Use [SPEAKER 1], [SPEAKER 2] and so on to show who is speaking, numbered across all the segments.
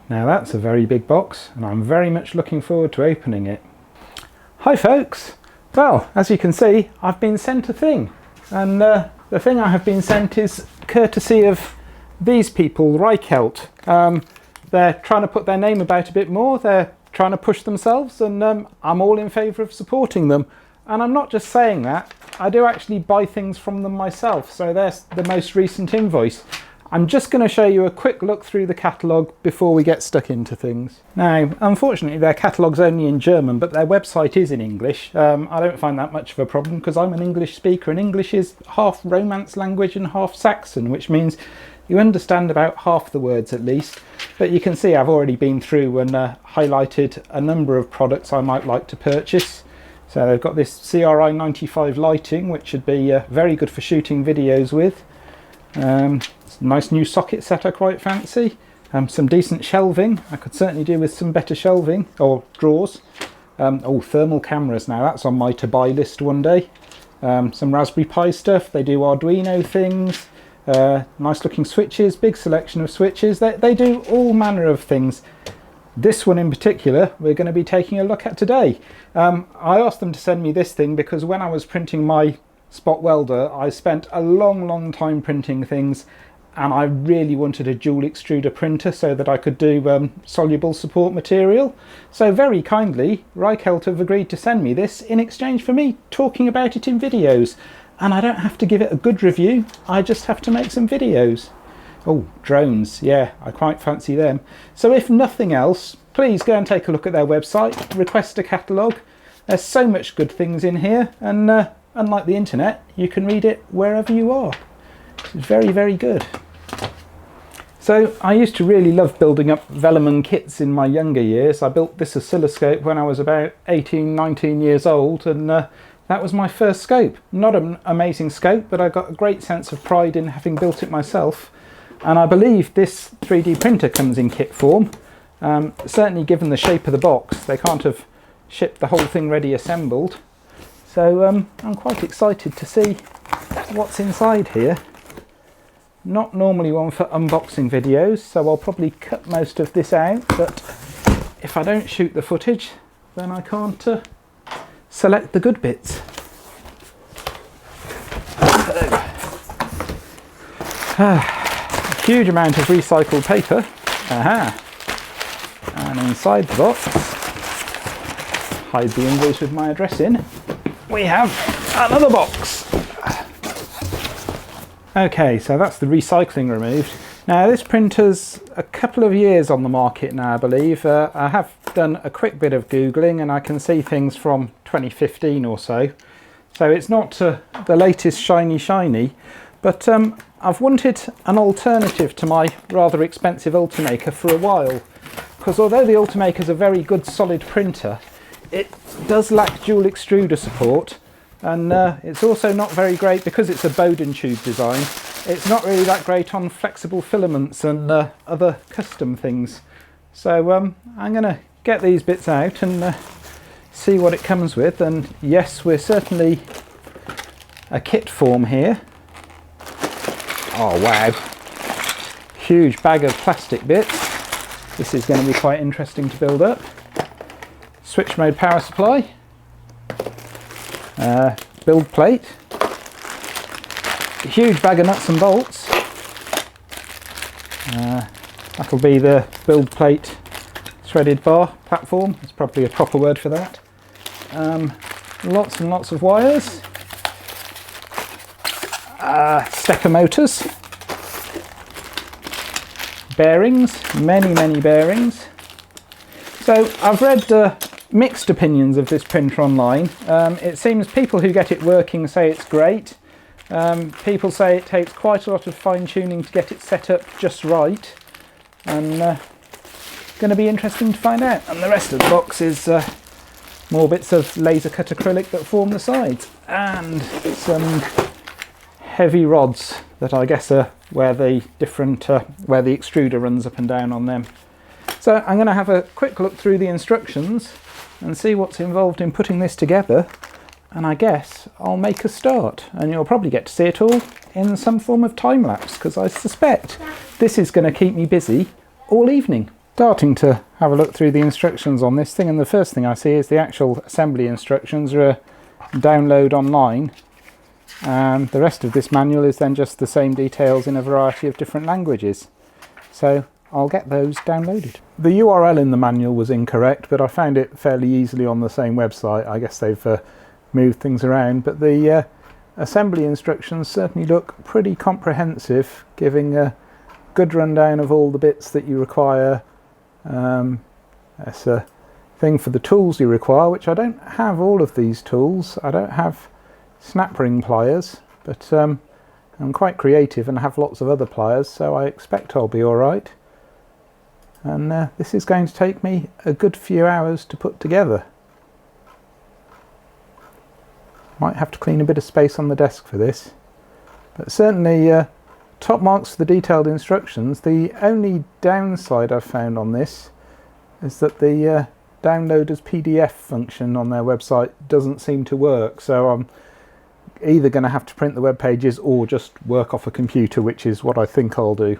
[SPEAKER 1] Now that's a very big box and I'm very much looking forward to opening it. Hi folks! Well, as you can see, I've been sent a thing, and the thing I have been sent is courtesy of these people, Reichelt. They're trying to put their name about a bit more, they're trying to push themselves, and I'm all in favour of supporting them. And I'm not just saying that, I do actually buy things from them myself, so there's the most recent invoice. I'm just going to show you a quick look through the catalogue before we get stuck into things. Now, unfortunately their catalogue's only in German, but their website is in English. I don't find that much of a problem because I'm an English speaker, and English is half Romance language and half Saxon, which means you understand about half the words at least. But you can see I've already been through and highlighted a number of products I might like to purchase. So they've got this CRI 95 lighting, which should be very good for shooting videos with. Nice new socket set I quite fancy. Some decent shelving. I could certainly do with some better shelving, or drawers. Oh, thermal cameras now, that's on my to buy list one day. Some Raspberry Pi stuff, they do Arduino things. Nice looking switches, big selection of switches. They do all manner of things. This one in particular we're going to be taking a look at today. I asked them to send me this thing because when I was printing my spot welder I spent a long time printing things, and I really wanted a dual extruder printer so that I could do soluble support material. So very kindly Reichelt have agreed to send me this in exchange for me talking about it in videos, and I don't have to give it a good review, I just have to make some videos. Oh, drones, yeah, I quite fancy them. So if nothing else, please go and take a look at their website, request a catalogue. There's so much good things in here, and unlike the internet, you can read it wherever you are. It's very good. So I used to really love building up Velleman kits in my younger years. I built this oscilloscope when I was about 18-19 years old, and that was my first scope. Not an amazing scope, but I got a great sense of pride in having built it myself. And I believe this 3D printer comes in kit form. Certainly given the shape of the box, they can't have shipped the whole thing ready assembled. So I'm quite excited to see what's inside here. Not normally one for unboxing videos, so I'll probably cut most of this out, but if I don't shoot the footage, then I can't select the good bits. A huge amount of recycled paper. Aha! And inside the box, hide the invoice with my address in, we have another box. Okay, so that's the recycling removed. Now this printer's a couple of years on the market now, I believe. I have done a quick bit of Googling and I can see things from 2015 or so. So it's not the latest shiny, but I've wanted an alternative to my rather expensive Ultimaker for a while. Because although the Ultimaker's a very good solid printer, it does lack dual extruder support. And it's also not very great because it's a Bowden tube design. It's not really that great on flexible filaments and other custom things. So I'm going to get these bits out and see what it comes with. And yes, we're certainly a kit form here. Oh wow, huge bag of plastic bits. This is going to be quite interesting to build up. Switch mode power supply. Build plate, a huge bag of nuts and bolts. That'll be the build plate threaded bar platform, there's probably a proper word for that. Lots and lots of wires, stepper motors, bearings, many bearings. So I've read mixed opinions of this printer online. It seems people who get it working say it's great. People say it takes quite a lot of fine-tuning to get it set up just right, and going to be interesting to find out. And the rest of the box is more bits of laser cut acrylic that form the sides, and some heavy rods that I guess are where the where the extruder runs up and down on them. So I'm going to have a quick look through the instructions and see what's involved in putting this together, and I guess I'll make a start, and you'll probably get to see it all in some form of time lapse because I suspect this is going to keep me busy all evening. starting to have a look through the instructions on this thing, and the first thing I see is the actual assembly instructions are a download online, and the rest of this manual is then just the same details in a variety of different languages. So I'll get those downloaded. The URL in the manual was incorrect, but I found it fairly easily on the same website. I guess they've moved things around, but the assembly instructions certainly look pretty comprehensive, giving a good rundown of all the bits that you require. There's a thing for the tools you require, which I don't have all of these tools. I don't have snap ring pliers, but I'm quite creative and have lots of other pliers, so I expect I'll be alright. And this is going to take me a good few hours to put together. Might have to clean a bit of space on the desk for this, but certainly top marks for the detailed instructions. The only downside I've found on this is that the download as PDF function on their website doesn't seem to work, so I'm either going to have to print the web pages or just work off a computer, which is what I think I'll do.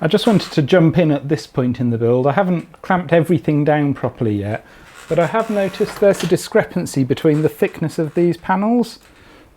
[SPEAKER 1] I just wanted to jump in at this point in the build. I haven't clamped everything down properly yet, but I have noticed there's a discrepancy between the thickness of these panels.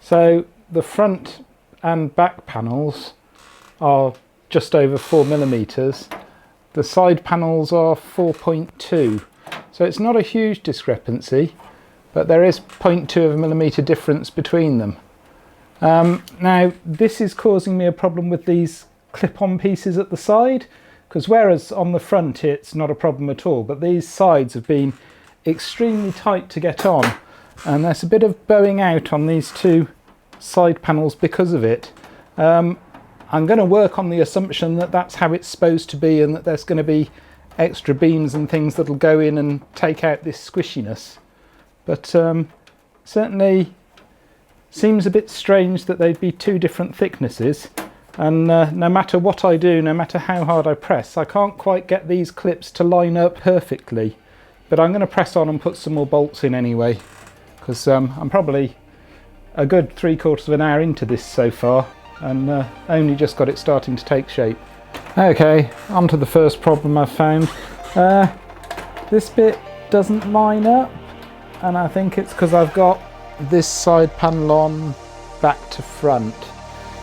[SPEAKER 1] So the front and back panels are just over 4mm. The side panels are 4.2. So it's not a huge discrepancy, but there is 0.2 of a millimetre difference between them. Now this is causing me a problem with these clip-on pieces at the side, because whereas on the front it's not a problem at all, but these sides have been extremely tight to get on, and there's a bit of bowing out on these two side panels because of it. I'm going to work on the assumption that that's how it's supposed to be, and that there's going to be extra beams and things that'll go in and take out this squishiness, but certainly seems a bit strange that they'd be two different thicknesses. And no matter what I do, no matter how hard I press, I can't quite get these clips to line up perfectly. But I'm going to press on and put some more bolts in anyway, because I'm probably a good 3/4 of an hour into this so far, and only just got it starting to take shape. Okay, on to the first problem I've found. This bit doesn't line up, and I think it's because I've got this side panel on back to front.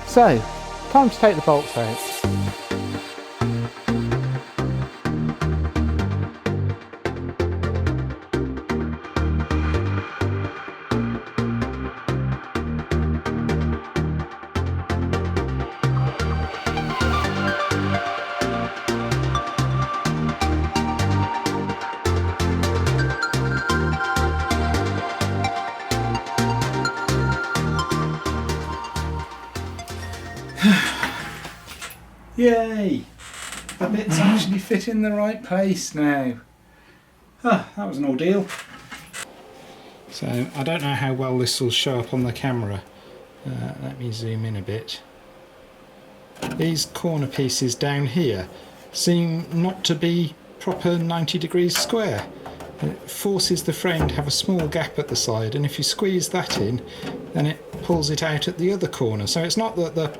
[SPEAKER 1] So, time to take the bolts out. Yay! The bits actually fit in the right place now. Ah, that was an ordeal. So I don't know how well this will show up on the camera. Let me zoom in a bit. These corner pieces down here seem not to be proper 90 degrees square. It forces the frame to have a small gap at the side, and if you squeeze that in, then it pulls it out at the other corner. So it's not that the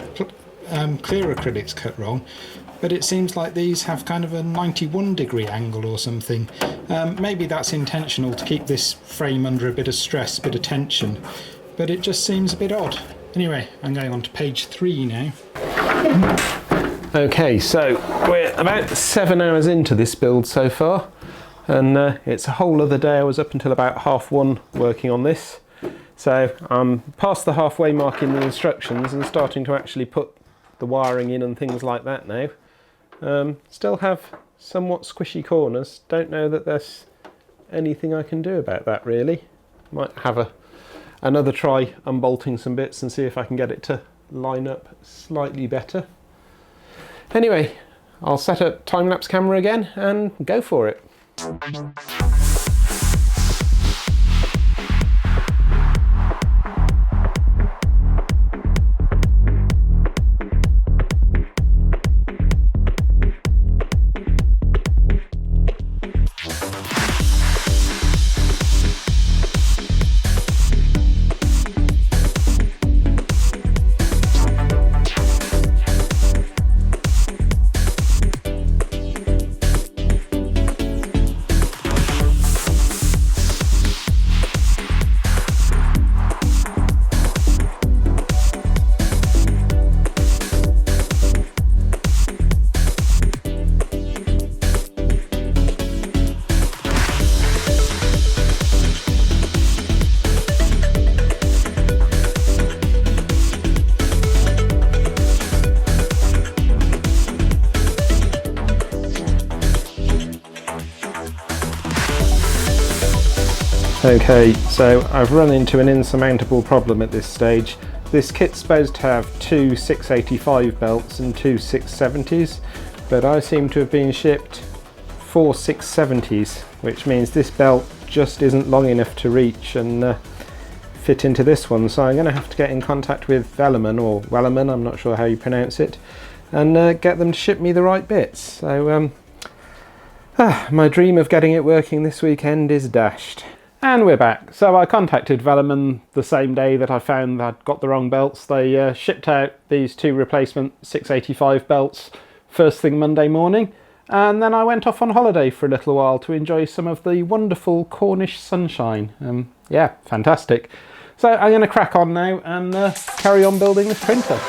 [SPEAKER 1] clear acrylic's cut wrong, but it seems like these have kind of a 91 degree angle or something. Maybe that's intentional to keep this frame under a bit of stress, a bit of tension, but it just seems a bit odd. Anyway, I'm going on to page 3 now.
[SPEAKER 2] Okay, so we're about 7 hours into this build so far, and it's a whole other day. I was up until about 1:30 working on this, so I'm past the halfway mark in the instructions and starting to actually put the wiring in and things like that now. Still have somewhat squishy corners. Don't know that there's anything I can do about that really. Might have another try unbolting some bits and see if I can get it to line up slightly better. Anyway, I'll set up time-lapse camera again and go for it. Okay, so I've run into an insurmountable problem at this stage. This kit's supposed to have two 685 belts and two 670s, but I seem to have been shipped 4 670s, which means this belt just isn't long enough to reach and fit into this one. So I'm going to have to get in contact with Velleman, or Welleman, I'm not sure how you pronounce it, and get them to ship me the right bits. So my dream of getting it working this weekend is dashed. And we're back. So I contacted Velleman the same day that I found that I'd got the wrong belts. They shipped out these two replacement 685 belts first thing Monday morning, and then I went off on holiday for a little while to enjoy some of the wonderful Cornish sunshine. Yeah, fantastic. So I'm going to crack on now and carry on building this printer.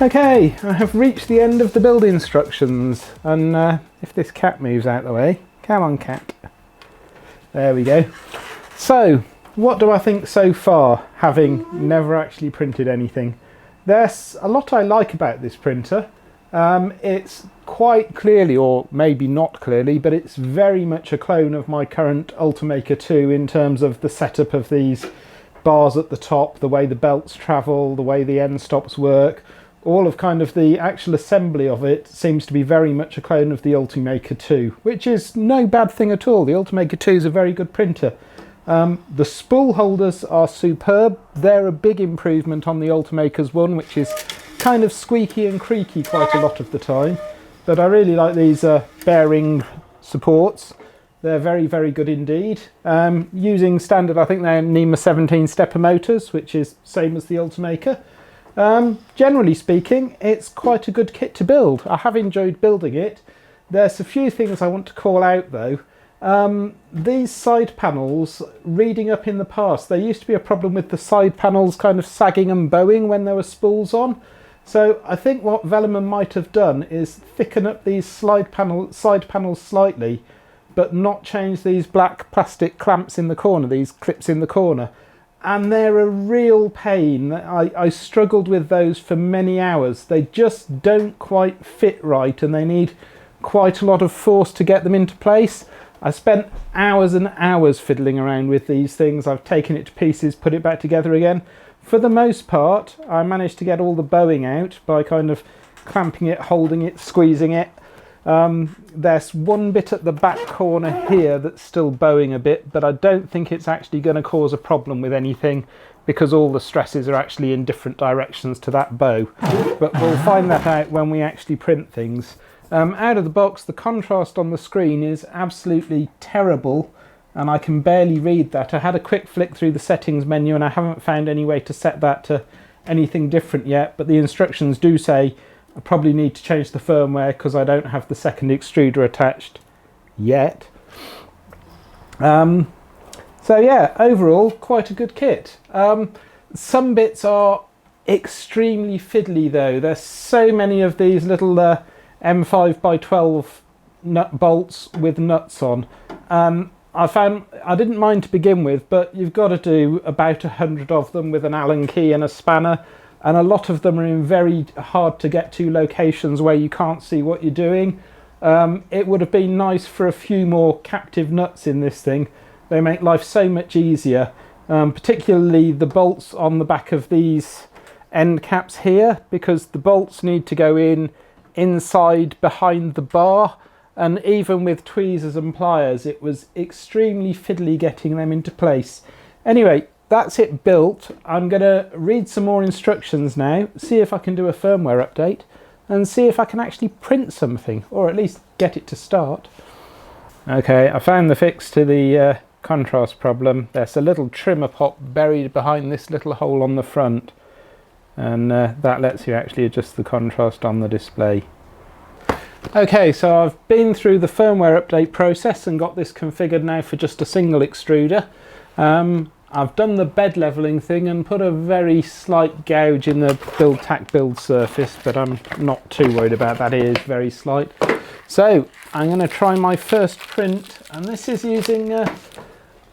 [SPEAKER 2] Okay, I have reached the end of the build instructions, and if this cat moves out of the way, come on cat, there we go. So, what do I think so far, having never actually printed anything? There's a lot I like about this printer. It's quite clearly, or maybe not clearly, but it's very much a clone of my current Ultimaker 2 in terms of the setup of these bars at the top, the way the belts travel, the way the end stops work. All of kind of the actual assembly of it seems to be very much a clone of the Ultimaker 2, which is no bad thing at all. The Ultimaker 2 is a very good printer. The spool holders are superb. They're a big improvement on the Ultimaker's one, which is kind of squeaky and creaky quite a lot of the time. But I really like these bearing supports. They're very, very good indeed. Using standard, I think they're NEMA 17 stepper motors, which is same as the Ultimaker. Generally speaking, it's quite a good kit to build. I have enjoyed building it. There's a few things I want to call out though. These side panels, reading up in the past, there used to be a problem with the side panels kind of sagging and bowing when there were spools on. So I think what Velleman might have done is thicken up these side panels slightly, but not change these black plastic clamps in the corner, these clips in the corner. And they're a real pain. I struggled with those for many hours. They just don't quite fit right, and they need quite a lot of force to get them into place. I spent hours and hours fiddling around with these things. I've taken it to pieces, put it back together again. For the most part, I managed to get all the bowing out by kind of clamping it, holding it, squeezing it. There's one bit at the back corner here that's still bowing a bit, but I don't think it's actually going to cause a problem with anything because all the stresses are actually in different directions to that bow. But we'll find that out when we actually print things. Out of the box, the contrast on the screen is absolutely terrible, and I can barely read that. I had a quick flick through the settings menu and I haven't found any way to set that to anything different yet, but the instructions do say I probably need to change the firmware because I don't have the second extruder attached yet. So yeah, overall quite a good kit. Some bits are extremely fiddly though. There's so many of these little M5 by 12 nut bolts with nuts on. I found
[SPEAKER 1] I didn't mind to begin with, but you've got to do about 100 of them with an Allen key and a spanner, and a lot of them are in very hard to get to locations where you can't see what you're doing. It would have been nice for a few more captive nuts in this thing. They make life so much easier, particularly the bolts on the back of these end caps here, because the bolts need to go in inside behind the bar, and even with tweezers and pliers it was extremely fiddly getting them into place. Anyway, that's it built. I'm going to read some more instructions now, see if I can do a firmware update, and see if I can actually print something, or at least get it to start. Okay, I found the fix to the contrast problem. There's a little trimmer pop buried behind this little hole on the front, and that lets you actually adjust the contrast on the display. Okay, so I've been through the firmware update process and got this configured now for just a single extruder. I've done the bed leveling thing and put a very slight gouge in the tack build surface, but I'm not too worried about that. It is very slight. So I'm going to try my first print, and this is using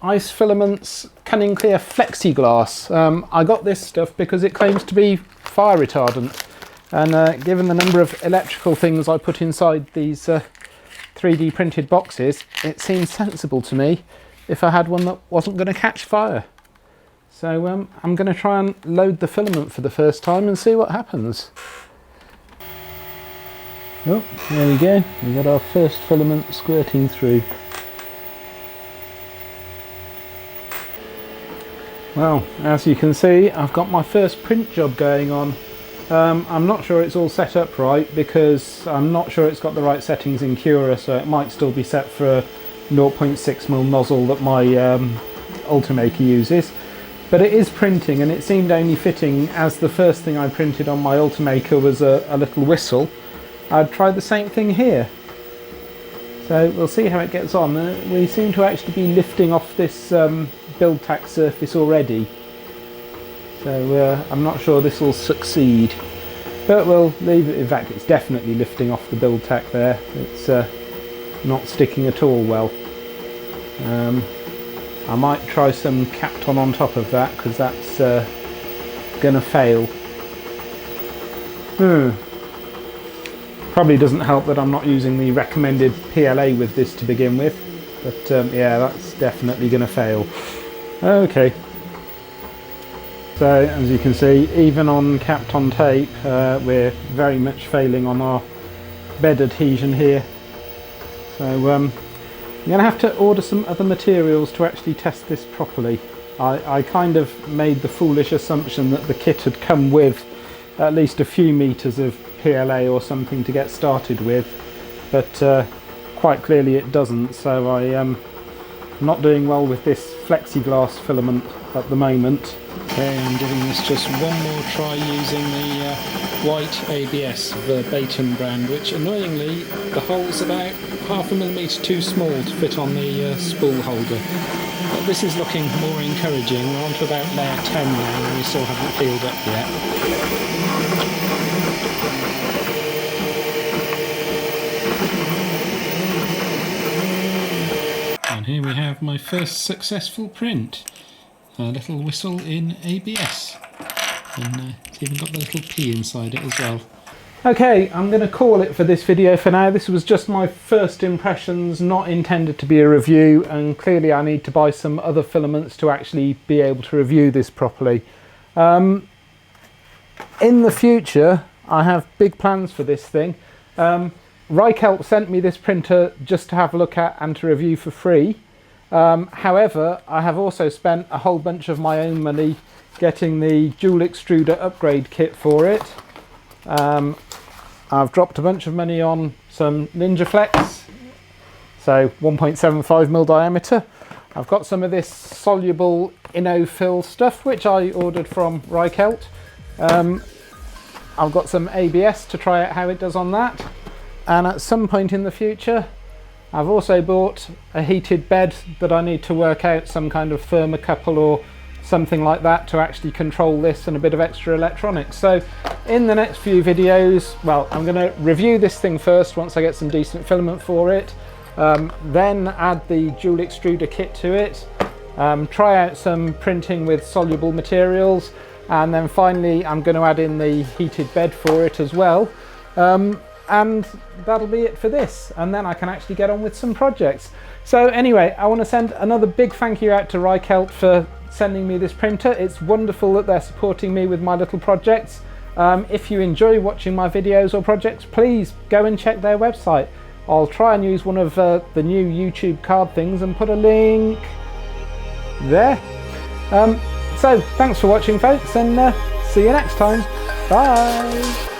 [SPEAKER 1] Ice Filament's Cunning Clear Flexiglass. I got this stuff because it claims to be fire retardant. And given the number of electrical things I put inside these 3D printed boxes, it seems sensible to me if I had one that wasn't going to catch fire. So I'm going to try and load the filament for the first time and see what happens. Oh, there we go. We've got our first filament squirting through. Well, as you can see, I've got my first print job going on. I'm not sure it's all set up right, because I'm not sure it's got the right settings in Cura, so it might still be set for a 0.6mm nozzle that my Ultimaker uses. But it is printing, and it seemed only fitting, as the first thing I printed on my Ultimaker was a little whistle. I'd try the same thing here. So we'll see how it gets on. We seem to actually be lifting off this build tack surface already. So I'm not sure this will succeed, but we'll leave it. In fact, it's definitely lifting off the build tack there. It's not sticking at all well. I might try some Kapton on top of that, because that's going to fail. Probably doesn't help that I'm not using the recommended PLA with this to begin with, but yeah, that's definitely going to fail. Okay. So as you can see, even on Kapton tape, we're very much failing on our bed adhesion here. So I'm going to have to order some other materials to actually test this properly. I kind of made the foolish assumption that the kit had come with at least a few meters of PLA or something to get started with, but quite clearly it doesn't, so I am not doing well with this Flexiglass filament at the moment. Okay, I'm giving this just one more try using the white ABS Verbatim brand, which annoyingly the hole's about 0.5 mm too small to fit on the spool holder. But this is looking more encouraging. We're on to about layer 10 now and we still haven't peeled up yet. And here we have my first successful print. A little whistle in ABS. And it's even got the little P inside it as well. Okay, I'm going to call it for this video for now. This was just my first impressions, not intended to be a review, and clearly I need to buy some other filaments to actually be able to review this properly. In the future, I have big plans for this thing. Reichelt sent me this printer just to have a look at and to review for free. However, I have also spent a whole bunch of my own money getting the dual extruder upgrade kit for it. I've dropped a bunch of money on some Ninja Flex, so 1.75mm diameter. I've got some of this soluble Innofill stuff, which I ordered from Reichelt. I've got some ABS to try out how it does on that. And at some point in the future, I've also bought a heated bed that I need to work out some kind of thermocouple or something like that to actually control this, and a bit of extra electronics. So in the next few videos, well, I'm going to review this thing first once I get some decent filament for it. then add the dual extruder kit to it, try out some printing with soluble materials, and then finally I'm going to add in the heated bed for it as well. And that'll be it for this, and then I can actually get on with some projects. So anyway, I want to send another big thank you out to Reichelt for sending me this printer. It's wonderful that they're supporting me with my little projects. If you enjoy watching my videos or projects, please go and check their website. I'll try and use one of the new YouTube card things and put a link there. So thanks for watching, folks, and see you next time. Bye.